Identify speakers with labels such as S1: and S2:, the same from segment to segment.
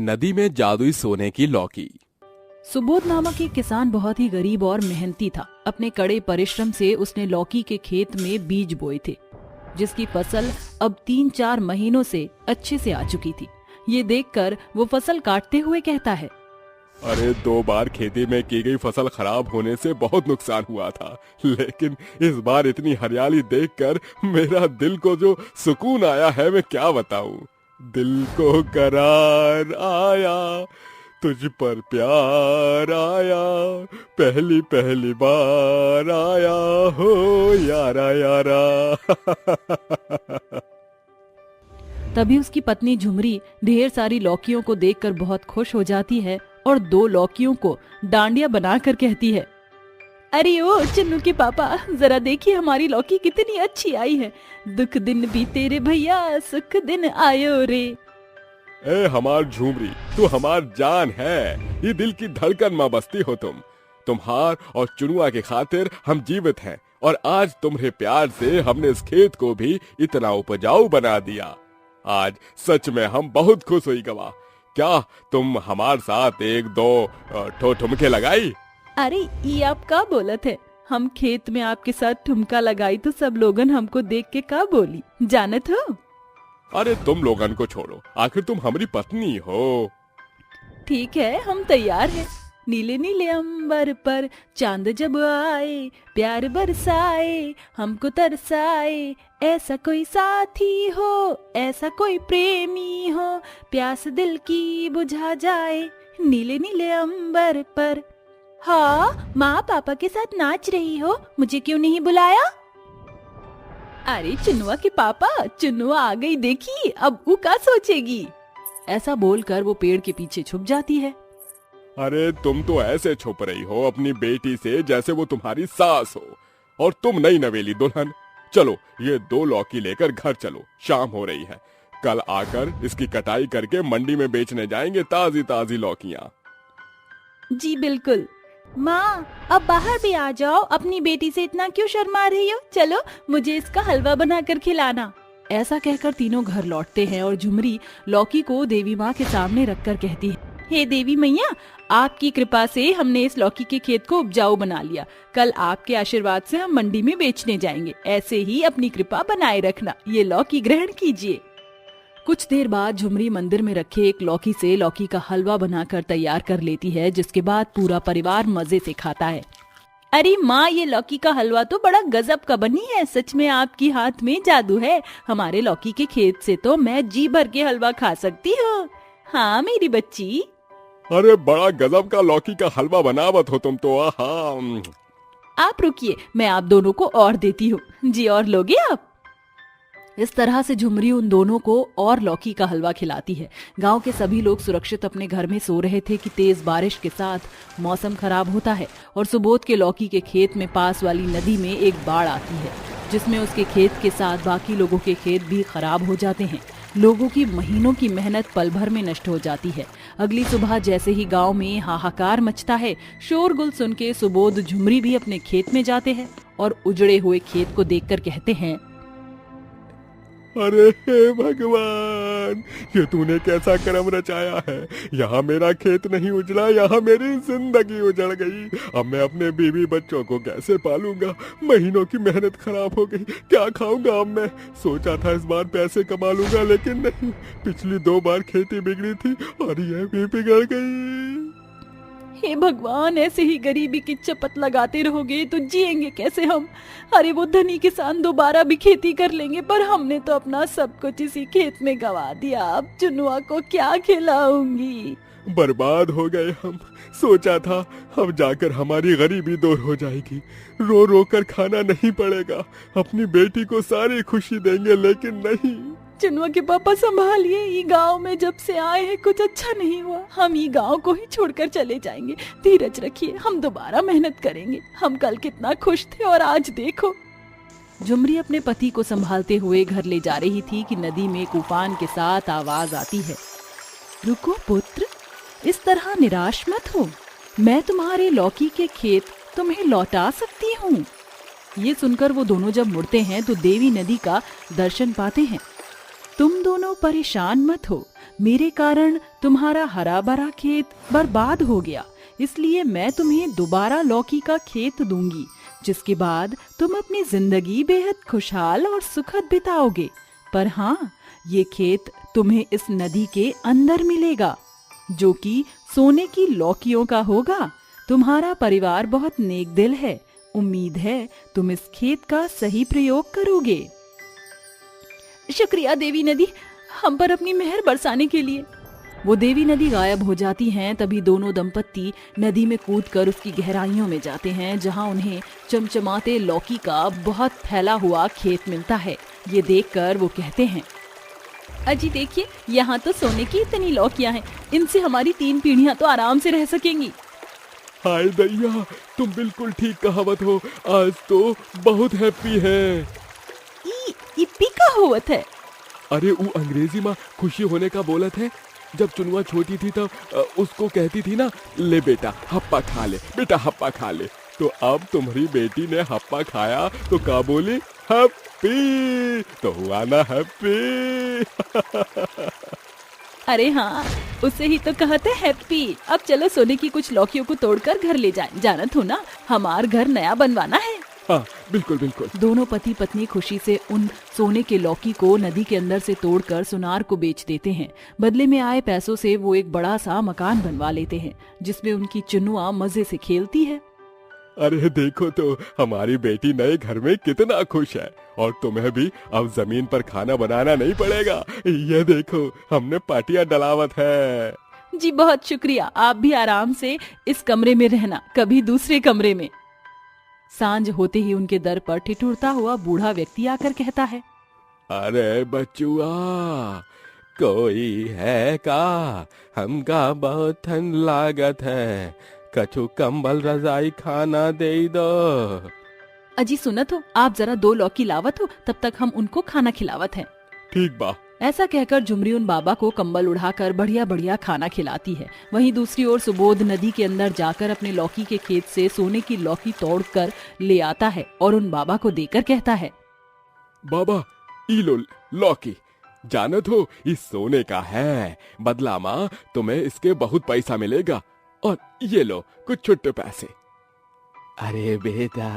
S1: नदी में जादुई सोने की लौकी।
S2: सुबोध नामक एक किसान बहुत ही गरीब और मेहनती था। अपने कड़े परिश्रम से उसने लौकी के खेत में बीज बोए थे, जिसकी फसल अब 3-4 महीनों से अच्छे से आ चुकी थी। ये देखकर वो फसल काटते हुए कहता है,
S1: अरे 2 बार खेती में की गई फसल खराब होने से बहुत नुकसान हुआ था, लेकिन इस बार इतनी हरियाली देखकर मेरा दिल को जो सुकून आया है मैं क्या बताऊं। दिल को करार आया, तुझ पर प्यार आया, पहली पहली बार आया हो यारा यारा।
S2: तभी उसकी पत्नी झुमरी ढेर सारी लौकियों को देखकर बहुत खुश हो जाती है और 2 लौकियों को डांडिया बनाकर कहती है, अरे ओ चन्नू के पापा, जरा देखिए हमारी लौकी कितनी अच्छी आई है। दुख दिन बीते रे भैया, सुख दिन आयो रे।
S1: ए हमार झुमरी, तू हमार जान है, ये दिल की धड़कन माँ बसती हो तुम। तुम्हार और चुनुआ के खातिर हम जीवित हैं और आज तुम्हारे प्यार से हमने इस खेत को भी इतना उपजाऊ बना दिया। आज सच में हम बहुत खुश हुई गवा। क्या तुम हमार साथ 1-2 ठुमके लगाई?
S2: अरे ये आप का बोलत है? हम खेत में आपके साथ ठुमका लगाई तो सब लोगन हमको देख के का बोली, जानत हो?
S1: अरे तुम लोगन को छोड़ो, आखिर तुम हमारी पत्नी हो।
S2: ठीक है, हम तैयार हैं। नीले नीले अंबर पर चांद जब आए, प्यार बरसाए, हमको तरसाए। ऐसा कोई साथी हो, ऐसा कोई प्रेमी हो, प्यास दिल की बुझा जाए नीले नीले अंबर पर। हाँ, माँ पापा के साथ नाच रही हो, मुझे क्यों नहीं बुलाया? अरे चुनुआ के पापा, चुनुआ आ गई, देखी अब वो क्या सोचेगी। ऐसा बोलकर वो पेड़ के पीछे छुप जाती है।
S1: अरे तुम तो ऐसे छुप रही हो अपनी बेटी से जैसे वो तुम्हारी सास हो, और तुम नई नवेली दुल्हन। चलो ये 2 लौकी लेकर घर चलो, शाम हो रही है। कल आकर इसकी कटाई करके मंडी में बेचने जाएंगे ताजी ताजी लौकियां।
S2: जी बिल्कुल। माँ अब बाहर भी आ जाओ, अपनी बेटी से इतना क्यों शर्मा रही हो? चलो मुझे इसका हलवा बनाकर खिलाना। ऐसा कहकर तीनों घर लौटते हैं और झुमरी लौकी को देवी माँ के सामने रखकर कहती है, हे देवी मैया, आपकी कृपा से हमने इस लौकी के खेत को उपजाऊ बना लिया। कल आपके आशीर्वाद से हम मंडी में बेचने जाएंगे। ऐसे ही अपनी कृपा बनाए रखना। ये लौकी ग्रहण कीजिए। कुछ देर बाद झुमरी मंदिर में रखे एक लौकी से लौकी का हलवा बनाकर तैयार कर लेती है, जिसके बाद पूरा परिवार मजे से खाता है। अरे माँ, ये लौकी का हलवा तो बड़ा गजब का बनी है। सच में आपकी हाथ में जादू है। हमारे लौकी के खेत से तो मैं जी भर के हलवा खा सकती हूँ। हाँ मेरी बच्ची।
S1: अरे बड़ा गजब का लौकी का हलवा बनावत हो तुम तो।
S2: आप रुकिए, मैं आप दोनों को और देती हूँ। जी और लोगे आप? इस तरह से झुमरी उन दोनों को और लौकी का हलवा खिलाती है। गांव के सभी लोग सुरक्षित अपने घर में सो रहे थे कि तेज बारिश के साथ मौसम खराब होता है और सुबोध के लौकी के खेत में पास वाली नदी में एक बाढ़ आती है, जिसमें उसके खेत के साथ बाकी लोगों के खेत भी खराब हो जाते हैं। लोगों की महीनों की मेहनत पल भर में नष्ट हो जाती है। अगली सुबह जैसे ही गांव में हाहाकार मचता है, शोरगुल सुन के सुबोध झुमरी भी अपने खेत में जाते हैं और उजड़े हुए खेत को देखकर कहते हैं,
S1: अरे हे भगवान, ये तूने कैसा कर्म रचाया है। यहाँ मेरा खेत नहीं उजड़ा, यहाँ मेरी जिंदगी उजड़ गई। अब मैं अपने बीवी बच्चों को कैसे पालूंगा? महीनों की मेहनत खराब हो गई। क्या खाऊंगा अब मैं? सोचा था इस बार पैसे कमा लूंगा, लेकिन नहीं। पिछली 2 बार खेती बिगड़ी थी और यह भी बिगड़ गई।
S2: हे भगवान, ऐसे ही गरीबी की चपत लगाते रहोगे तो जिएंगे कैसे हम? अरे वो धनी किसान दोबारा भी खेती कर लेंगे, पर हमने तो अपना सब कुछ इसी खेत में गवा दिया। अब चुनुआ को क्या खिलाऊंगी?
S1: बर्बाद हो गए हम। सोचा था अब जाकर हमारी गरीबी दूर हो जाएगी, रो रो कर खाना नहीं पड़ेगा, अपनी बेटी को सारी खुशी देंगे, लेकिन नहीं।
S2: चुनुआ के पापा संभालिए, ये गांव में जब से आए हैं कुछ अच्छा नहीं हुआ। हम ये गांव को ही छोड़कर चले जाएंगे। धीरज रखिए, हम दोबारा मेहनत करेंगे। हम कल कितना खुश थे और आज देखो। झुमरी अपने पति को संभालते हुए घर ले जा रही थी कि नदी में तूफान के साथ आवाज आती है, रुको पुत्र, इस तरह निराश मत हो। मैं तुम्हारे लौकी के खेत तुम्हें लौटा सकती हूँ। ये सुनकर वो दोनों जब मुड़ते हैं तो देवी नदी का दर्शन पाते हैं। तुम दोनों परेशान मत हो, मेरे कारण तुम्हारा हरा भरा खेत बर्बाद हो गया, इसलिए मैं तुम्हें दोबारा लौकी का खेत दूंगी, जिसके बाद तुम अपनी जिंदगी बेहद खुशहाल और सुखद बिताओगे। पर हाँ, ये खेत तुम्हें इस नदी के अंदर मिलेगा, जो कि सोने की लौकियों का होगा। तुम्हारा परिवार बहुत नेक दिल है, उम्मीद है तुम इस खेत का सही प्रयोग करोगे। शुक्रिया देवी नदी, हम पर अपनी मेहर बरसाने के लिए। वो देवी नदी गायब हो जाती हैं। तभी दोनों दंपत्ति नदी में कूदकर उसकी गहराइयों में जाते हैं, जहां उन्हें चमचमाते लौकी का बहुत फैला हुआ खेत मिलता है। ये देखकर वो कहते हैं, अजी देखिए, यहाँ तो सोने की इतनी लौकियां हैं, इनसे हमारी 3 पीढ़ियां तो आराम से रह सकेंगी।
S1: हाय दैया, तुम बिल्कुल ठीक कहावत हो, आज तो बहुत हैप्पी है।
S2: ई पीका होवत है।
S1: अरे वो अंग्रेजी में खुशी होने का बोलत है। जब चुनवा छोटी थी तब उसको कहती थी ना, ले बेटा हप्पा खा ले, बेटा हप्पा खा ले। तो अब तुम्हारी बेटी ने हप्पा खाया तो क्या बोली? हैप्पी। तो हुआ ना हैप्पी।
S2: अरे हाँ, उसे ही तो कहते हैप्पी। अब चलो सोने की कुछ लौकियों को तोड़कर घर ले जाएं। जानत हो ना, हमार घर नया बनवाना है।
S1: हाँ बिल्कुल बिल्कुल।
S2: दोनों पति पत्नी खुशी से उन सोने के लौकी को नदी के अंदर से तोड़कर सुनार को बेच देते हैं। बदले में आए पैसों से वो एक बड़ा सा मकान बनवा लेते हैं, जिसमें उनकी चुनुआ मजे से खेलती है।
S1: अरे देखो तो हमारी बेटी नए घर में कितना खुश है, और तुम्हें भी अब जमीन पर खाना बनाना नहीं पड़ेगा। ये देखो, हमने पाटिया डलावत है।
S2: जी बहुत शुक्रिया, आप भी आराम से इस कमरे में रहना, कभी दूसरे कमरे में। सांझ होते ही उनके दर पर ठिठुरता हुआ बूढ़ा व्यक्ति आकर कहता है,
S1: अरे बचुआ, कोई है का? हमका बहुत ठंड लागत है, कछु कंबल रजाई खाना दे दो।
S2: अजी सुनत हो, आप जरा 2 लौकी लावत हो, तब तक हम उनको खाना खिलावत हैं।
S1: ठीक बा।
S2: ऐसा कहकर झुमरी उन बाबा को कंबल उड़ाकर बढ़िया बढ़िया खाना खिलाती है। वहीं दूसरी ओर सुबोध नदी के अंदर जाकर अपने लौकी के खेत से सोने की लौकी तोड़कर ले आता है और उन बाबा को देकर कहता है,
S1: बाबा ई लो लौकी, जानत हो इस सोने का है, बदला माँ तुम्हें इसके बहुत पैसा मिलेगा, और ये लो कुछ छुट्टे पैसे।
S3: अरे बेटा,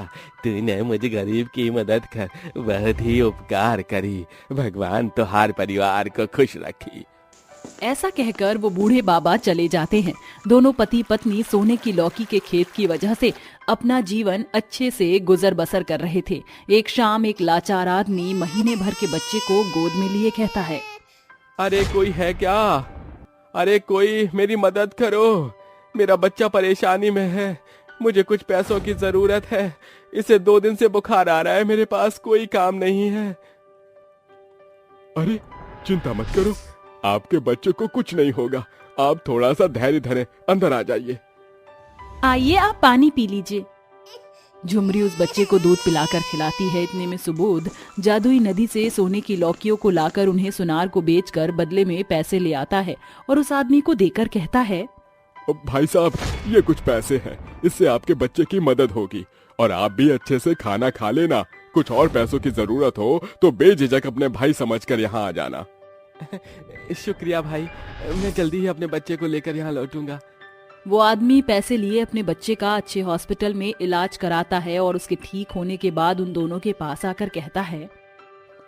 S3: तूने मुझे गरीब की मदद कर बहुत ही उपकार करी, भगवान तुहार परिवार को खुश रखी।
S2: ऐसा कहकर वो बूढ़े बाबा चले जाते हैं। दोनों पति पत्नी सोने की लौकी के खेत की वजह से अपना जीवन अच्छे से गुजर बसर कर रहे थे। एक शाम एक लाचार आदमी महीने भर के बच्चे को गोद में लिए कहता है,
S1: अरे कोई है क्या? अरे कोई मेरी मदद करो, मेरा बच्चा परेशानी में है, मुझे कुछ पैसों की जरूरत है, इसे 2 दिन से बुखार आ रहा है, मेरे पास कोई काम नहीं है। अरे चिंता मत करो, आपके बच्चे को कुछ नहीं होगा, आप थोड़ा सा धैर्य धरें, अंदर आ जाइए।
S2: आइए आप पानी पी लीजिए। झुमरी उस बच्चे को दूध पिलाकर खिलाती है। इतने में सुबोध जादुई नदी से सोने की लौकियों को लाकर उन्हें सुनार को बेचकर बदले में पैसे ले आता है और उस आदमी को देकर कहता है,
S1: भाई साहब ये कुछ पैसे हैं, इससे आपके बच्चे की मदद होगी, और आप भी अच्छे से खाना खा लेना। कुछ और पैसों की जरूरत हो तो बेझिझक अपने भाई समझकर यहाँ आ जाना।
S3: शुक्रिया भाई, मैं जल्दी ही अपने बच्चे को लेकर यहाँ लौटूंगा।
S2: वो आदमी पैसे लिए अपने बच्चे का अच्छे हॉस्पिटल में इलाज कराता है और उसके ठीक होने के बाद उन दोनों के पास आकर कहता है,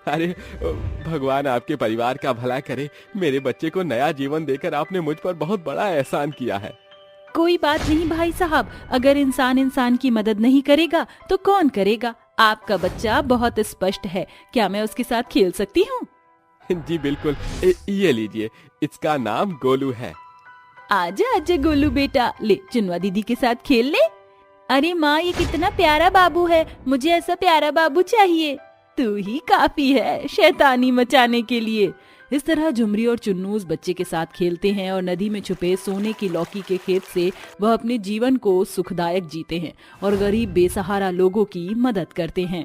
S3: अरे भगवान आपके परिवार का भला करे, मेरे बच्चे को नया जीवन देकर आपने मुझ पर बहुत बड़ा एहसान किया है।
S2: कोई बात नहीं भाई साहब, अगर इंसान इंसान की मदद नहीं करेगा तो कौन करेगा। आपका बच्चा बहुत स्पष्ट है, क्या मैं उसके साथ खेल सकती हूँ?
S3: जी बिल्कुल, ये लीजिए, इसका नाम गोलू है।
S2: आजा आजा गोलू बेटा, ले चुनवा दीदी के साथ खेल ले। अरे माँ, ये कितना प्यारा बाबू है, मुझे ऐसा प्यारा बाबू चाहिए। तू ही काफी है शैतानी मचाने के लिए। इस तरह झुमरी और चुन्नू उस बच्चे के साथ खेलते हैं और नदी में छुपे सोने की लौकी के खेत से वह अपने जीवन को सुखदायक जीते हैं और गरीब बेसहारा लोगों की मदद करते हैं।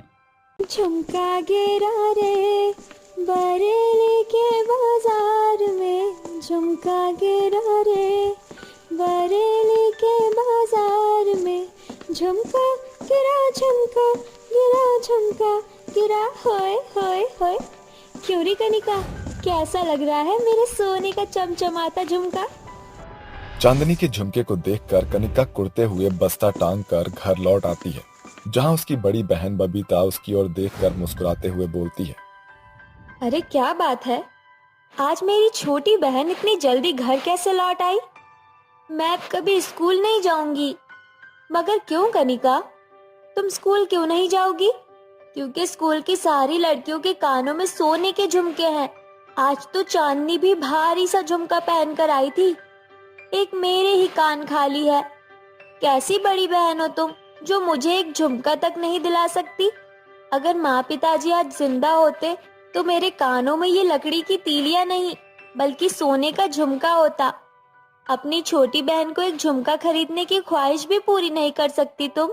S4: झुमका गिरा रे बरेली के बाजार में, झुमका गिरा रे बरेली के बाजार में, झुमका गिरा झुमका गिरा झुमका गिरा, होए होए होए। क्यों रे कनिका, कैसा लग रहा है मेरे सोने का चमचमाता झुमका?
S5: चांदनी के झुमके को देखकर कनिका कुर्ते हुए बस्ता टांग कर घर लौट आती है, जहां उसकी बड़ी बहन बबीता उसकी ओर देखकर मुस्कुराते हुए बोलती है।
S4: अरे क्या बात है, आज मेरी छोटी बहन इतनी जल्दी घर कैसे लौट आई? मैं अब कभी स्कूल नहीं जाऊंगी। मगर क्यों कनिका, तुम स्कूल क्यों नहीं जाओगी? क्योंकि स्कूल की सारी लड़कियों के कानों में सोने के झुमके हैं। आज तो चांदनी भी भारी सा झुमका पहनकर आई थी, एक मेरे ही कान खाली है। कैसी बड़ी बहन हो तुम, जो मुझे एक झुमका तक नहीं दिला सकती? अगर माँ पिताजी आज जिंदा होते तो मेरे कानों में ये लकड़ी की तीलियां नहीं बल्कि सोने का झुमका होता। अपनी छोटी बहन को एक झुमका खरीदने की ख्वाहिश भी पूरी नहीं कर सकती तुम।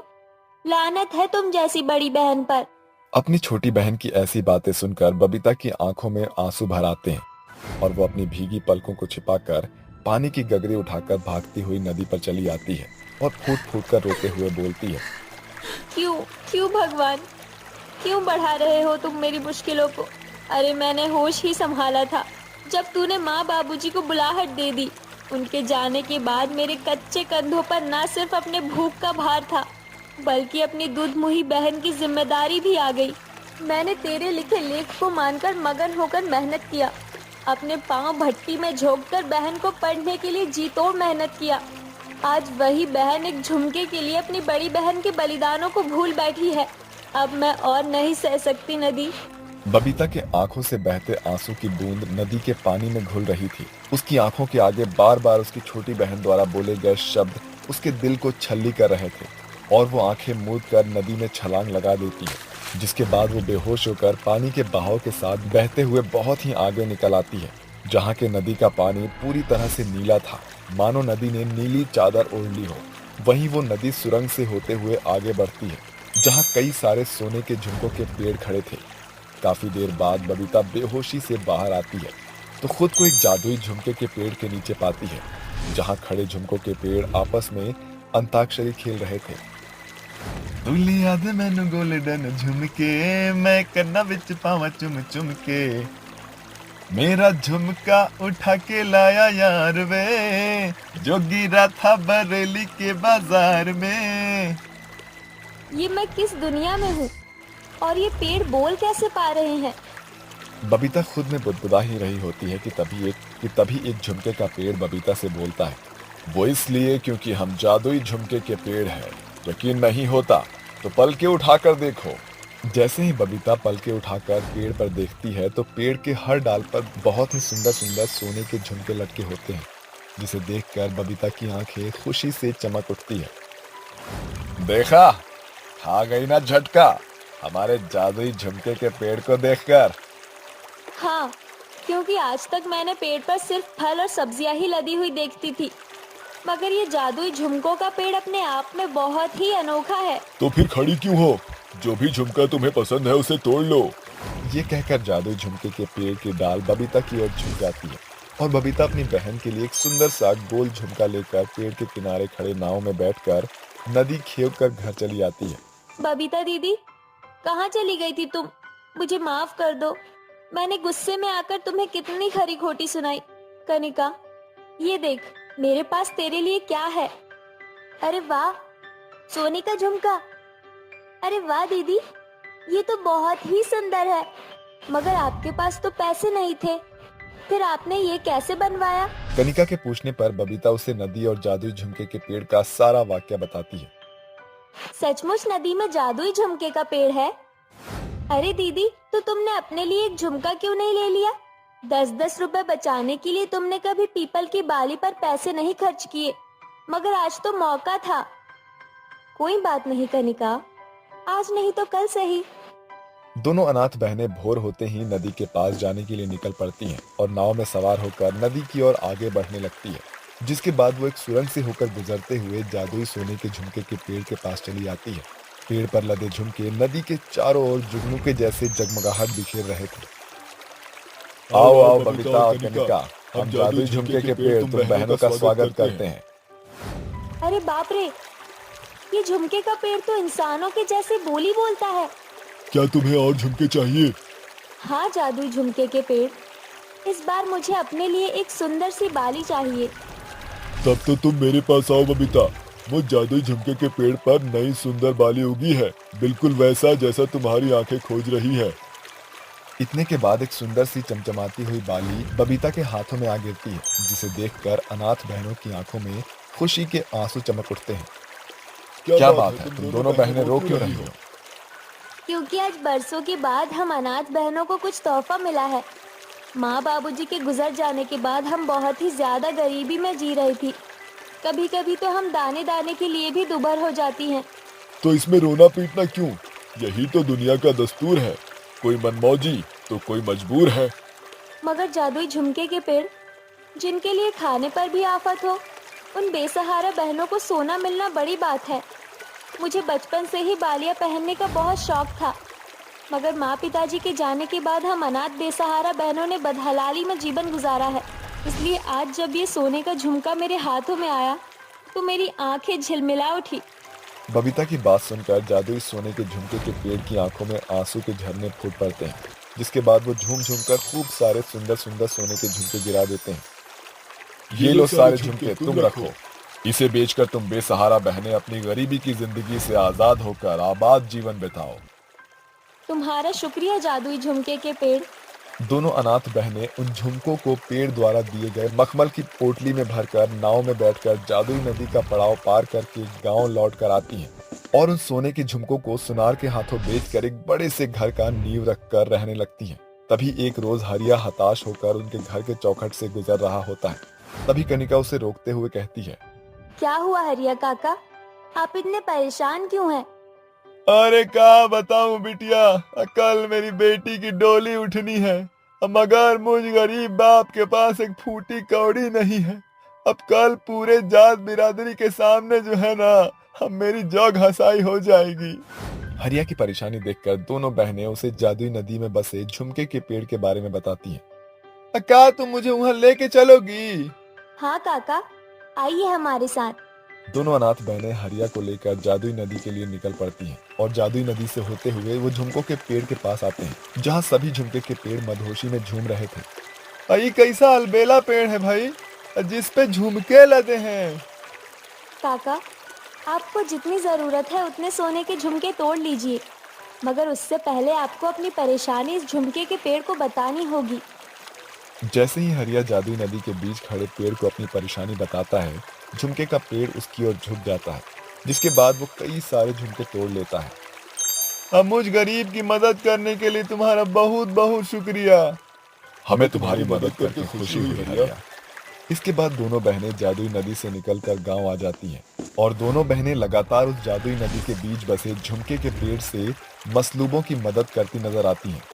S4: लानत है तुम जैसी बड़ी बहन पर।
S5: अपनी छोटी बहन की ऐसी बातें सुनकर बबीता की आंखों में आंसू भर आते हैं और वो अपनी भीगी पलकों को छिपाकर पानी की गगरी उठाकर भागती हुई नदी पर चली आती है और फूट फूट कर रोते हुए बोलती है।
S4: क्यों क्यों भगवान, क्यों बढ़ा रहे हो तुम मेरी मुश्किलों को? अरे मैंने होश ही संभाला था जब तूने माँ बाबूजी को बुलाहट दे दी। उनके जाने के बाद मेरे कच्चे कंधों पर न सिर्फ अपने भूख का भार था बल्कि अपनी दूध मुही बहन की जिम्मेदारी भी आ गई। मैंने तेरे लिखे लेख को मानकर मगन होकर मेहनत किया, अपने पांव भट्टी में झोंककर बहन को पढ़ने के लिए जी तोड़ मेहनत किया। आज वही बहन एक झुमके के लिए अपनी बड़ी बहन के बलिदानों को भूल बैठी है। अब मैं और नहीं सह सकती नदी।
S5: बबीता के आंखों से बहते आंसू की बूंद नदी के पानी में घुल रही थी। उसकी आंखों के आगे बार बार उसकी छोटी बहन द्वारा बोले गए शब्द उसके दिल को छल्ली कर रहे थे और वो आंखें मूंद कर नदी में छलांग लगा देती है, जिसके बाद वो बेहोश होकर पानी के बहाव के साथ बहते हुए बहुत ही आगे निकल आती है, जहाँ के नदी का पानी पूरी तरह से नीला था, मानो नदी ने नीली चादर ओढ़ ली हो। वहीं वो नदी सुरंग से होते हुए आगे बढ़ती है, जहाँ कई सारे सोने के झुमकों के पेड़ खड़े थे। काफी देर बाद बबीता बेहोशी से बाहर आती है तो खुद को एक जादुई झुमके के पेड़ के नीचे पाती है, जहाँ खड़े झुमकों के पेड़ आपस में अंताक्षरी खेल रहे थे। दुली याद मैनू गोल्डन झुमके, मैं कन्ना विच पावा चुम चुम के, मेरा झुमका उठा के लाया यार वे, जो गिरा था बरेली के बाजार में।
S4: ये मैं किस दुनिया में हूँ और ये पेड़ बोल कैसे पा रहे हैं?
S5: बबीता खुद में बुदबुदा ही रही होती है कि तभी एक झुमके का पेड़ बबीता से बोलता है। वो इसलिए क्योंकि हम जादुई झुमके के पेड़ हैं। यकीन नहीं होता तो पलके उठाकर देखो। जैसे ही बबीता पलके उठाकर पेड़ पर देखती है तो पेड़ के हर डाल पर बहुत ही सुंदर सुंदर सोने के झुमके लटके होते हैं, जिसे देखकर बबीता की आंखें खुशी से चमक उठती है। देखा, खा गई ना झटका हमारे जादुई झुमके के पेड़ को देखकर।
S4: हाँ, क्योंकि आज तक मैंने पेड़ पर सिर्फ फल और सब्जियां ही लदी हुई देखती थी, मगर ये जादुई झुमकों का पेड़ अपने आप में बहुत ही अनोखा है।
S5: तो फिर खड़ी क्यों हो? जो भी झुमका तुम्हें पसंद है उसे तोड़ लो। ये कहकर जादुई झुमके के पेड़ की डाल बबीता की ओर झुक जाती है और बबीता अपनी बहन के लिए एक सुंदर सा गोल झुमका लेकर पेड़ के किनारे खड़े नाव में बैठकर नदी खेव कर घर चली आती है।
S4: बबीता दीदी, कहाँ चली गई थी तुम? मुझे माफ कर दो, मैंने गुस्से में आकर तुम्हें कितनी खरी खोटी सुनाई। कनिका, ये देख मेरे पास तेरे लिए क्या है। अरे वाह, सोने का झुमका। अरे वाह दीदी, ये तो बहुत ही सुंदर है। मगर आपके पास तो पैसे नहीं थे, फिर आपने ये कैसे बनवाया?
S5: कनिका के पूछने पर बबीता उसे नदी और जादुई झुमके के पेड़ का सारा वाकया बताती है।
S4: सचमुच नदी में जादुई झुमके का पेड़ है? अरे दीदी, तो तुमने अपने लिए एक झुमका क्यों नहीं ले लिया? 10-10 रुपए बचाने के लिए तुमने कभी पीपल की बाली पर पैसे नहीं खर्च किए, मगर आज तो मौका था। कोई बात नहीं कनिका, आज नहीं तो कल सही।
S5: दोनों अनाथ बहनें भोर होते ही नदी के पास जाने के लिए निकल पड़ती हैं और नाव में सवार होकर नदी की ओर आगे बढ़ने लगती है, जिसके बाद वो एक सुरंग से होकर गुजरते हुए जादुई सोने के झुमके के पेड़ के पास चली आती है। पेड़ पर लदे झुमके नदी के चारों ओर जुगनू के जैसे जगमगाहट बिखेर रहे थे। आओ आओ बबीता और कनिका, हम जादुई झुमके के पेड़ तुम बहनों का स्वागत करते हैं।
S4: अरे बाप रे, ये झुमके का पेड़ तो इंसानों के जैसे बोली बोलता है।
S5: क्या तुम्हें और झुमके चाहिए?
S4: हाँ जादुई झुमके के पेड़, इस बार मुझे अपने लिए एक सुंदर सी बाली चाहिए।
S5: तब तो तुम मेरे पास आओ बबीता। वो जादुई झुमके के पेड़ पर नई सुंदर बाली उगी है, बिल्कुल वैसा जैसा तुम्हारी आंखें खोज रही है। इतने के बाद एक सुंदर सी चमचमाती हुई बाली बबीता के हाथों में आ गिरती है, जिसे देखकर अनाथ बहनों की आंखों में खुशी के आंसू चमक उठते हैं। क्या बात है, तुम दोनों बहनें रो क्यों रही हो?
S4: क्योंकि आज बरसों के बाद हम अनाथ बहनों को कुछ तोहफा मिला है। माँ बाबूजी के गुजर जाने के बाद हम बहुत ही ज्यादा गरीबी में जी रही थी। कभी कभी तो हम दाने दाने के लिए भी दुभर हो जाती हैं।
S5: तो इसमें रोना पीटना क्यों? यही तो दुनिया का दस्तूर है, कोई मनमौजी तो कोई मजबूर है।
S4: मगर जादुई झुमके के पेड़, जिनके लिए खाने पर भी आफत हो, उन बेसहारा बहनों को सोना मिलना बड़ी बात है। मुझे बचपन से ही बालियां पहनने का बहुत शौक था, मगर माँ पिताजी के जाने के बाद हम अनाथ बेसहारा बहनों ने बदहलाली में जीवन गुजारा है। इसलिए आज जब ये सोने का झुमका मेरे हाथों में आया तो मेरी आंखें झिलमिला उठी।
S5: बबीता की बात सुनकर जादुई सोने के झुमके के पेड़ की आंखों में आंसू के झरने फूट पड़ते हैं, जिसके बाद वो झूम झूम कर खूब सारे सुंदर सुंदर सोने के झुमके गिरा देते हैं। ये लो सारे झुमके, तुम रखो। इसे बेचकर तुम बेसहारा बहनें अपनी गरीबी की जिंदगी से आजाद होकर आबाद जीवन बिताओ।
S4: तुम्हारा शुक्रिया जादुई झुमके के पेड़।
S5: दोनों अनाथ बहनें उन झुमकों को पेड़ द्वारा दिए गए मखमल की पोटली में भरकर नाव में बैठकर जादुई नदी का पड़ाव पार करके गांव लौट कर आती हैं और उन सोने के झुमकों को सुनार के हाथों बेचकर एक बड़े से घर का नींव रखकर रहने लगती हैं। तभी एक रोज हरिया हताश होकर उनके घर के चौखट से गुजर रहा होता है। तभी कनिका उसे रोकते हुए कहती है,
S4: क्या हुआ हरिया काका, आप इतने परेशान क्यों हैं?
S5: अरे क्या बताऊं बिटिया, कल मेरी बेटी की डोली उठनी है, मगर मुझ गरीब बाप के पास एक फूटी कौड़ी नहीं है। अब कल पूरे जात बिरादरी के सामने जो है ना, अब मेरी जौ घसाई हो जाएगी। हरिया की परेशानी देखकर दोनों बहनें उसे जादुई नदी में बसे झुमके के पेड़ के बारे में बताती हैं। क्या तुम मुझे वहां लेके चलोगी?
S4: हाँ काका, आइए हमारे साथ।
S5: दोनों अनाथ बहनें हरिया को लेकर जादुई नदी के लिए निकल पड़ती हैं और जादुई नदी से होते हुए वो झुमकों के पेड़ के पास आते हैं, जहाँ सभी झुमके के पेड़ मधोशी में झूम रहे थे। ये कैसा अलबेला पेड़ है भाई, जिस पे झुमके लदे हैं।
S4: काका, आपको जितनी जरूरत है उतने सोने के झुमके तोड़ लीजिए, मगर उससे पहले आपको अपनी परेशानी इस झुमके के पेड़ को बतानी होगी।
S5: जैसे ही हरिया जादुई नदी के बीच खड़े पेड़ को अपनी परेशानी बताता है, झुमके का पेड़ उसकी ओर झुक जाता है, जिसके बाद वो कई सारे झुमके तोड़ लेता है। अब मुझ गरीब की मदद करने के लिए तुम्हारा बहुत बहुत शुक्रिया। हमें तुम्हारी मदद करके खुशी हुई हरिया। इसके बाद दोनों बहनें जादुई नदी से निकलकर गांव आ जाती हैं और दोनों बहनें लगातार उस जादुई नदी के बीच बसे झुमके के पेड़ से मसलूबों की मदद करती नजर आती हैं।